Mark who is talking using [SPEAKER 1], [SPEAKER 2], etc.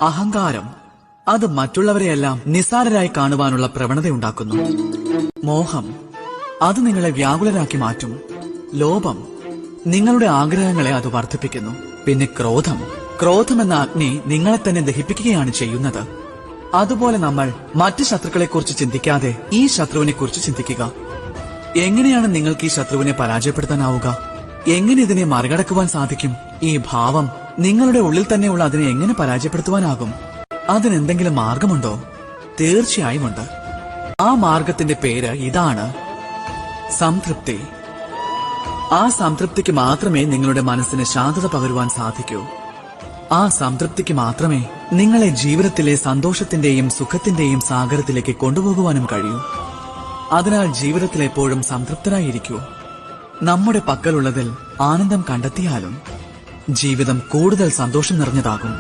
[SPEAKER 1] അഹങ്കാരം അത് മറ്റുള്ളവരെയെല്ലാം നിസ്സാരരായി കാണുവാനുള്ള പ്രവണതയുണ്ടാക്കുന്നു. മോഹം അത് നിങ്ങളെ വ്യാകുലരാക്കി മാറ്റും. ലോഭം നിങ്ങളുടെ ആഗ്രഹങ്ങളെ അത് വർദ്ധിപ്പിക്കുന്നു. പിന്നെ ക്രോധമെന്ന അഗ്നി നിങ്ങളെ തന്നെ ദഹിപ്പിക്കുകയാണ് ചെയ്യുന്നത്. അതുപോലെ നമ്മൾ മറ്റ് ശത്രുക്കളെക്കുറിച്ച് ചിന്തിക്കാതെ ഈ ശത്രുവിനെ കുറിച്ച് ചിന്തിക്കുക. എങ്ങനെയാണ് നിങ്ങൾക്ക് ഈ ശത്രുവിനെ പരാജയപ്പെടുത്താനാവുക? എങ്ങനെ ഇതിനെ മറികടക്കുവാൻ സാധിക്കും? ഈ ഭാവം നിങ്ങളുടെ ഉള്ളിൽ തന്നെയുള്ള അതിനെ എങ്ങനെ പരാജയപ്പെടുത്തുവാനാകും? അതിനെന്തെങ്കിലും മാർഗമുണ്ടോ? തീർച്ചയായും ഉണ്ട്. ആ മാർഗത്തിന്റെ പേര് ഇതാണ്: സംതൃപ്തി. ആ സംതൃപ്തിക്ക് മാത്രമേ നിങ്ങളുടെ മനസ്സിന് ശാന്തത പകരുവാൻ സാധിക്കൂ. ആ സംതൃപ്തിക്ക് മാത്രമേ നിങ്ങളെ ജീവിതത്തിലെ സന്തോഷത്തിന്റെയും സുഖത്തിന്റെയും സാഗരത്തിലേക്ക് കൊണ്ടുപോകുവാനും കഴിയൂ. അതിനാൽ ജീവിതത്തിൽ എപ്പോഴും സംതൃപ്തരായിരിക്കൂ. നമ്മുടെ പക്കലുള്ളതിൽ ആനന്ദം കണ്ടെത്തിയാലും ജീവിതം കൂടുതൽ സന്തോഷം നിറഞ്ഞതാകും.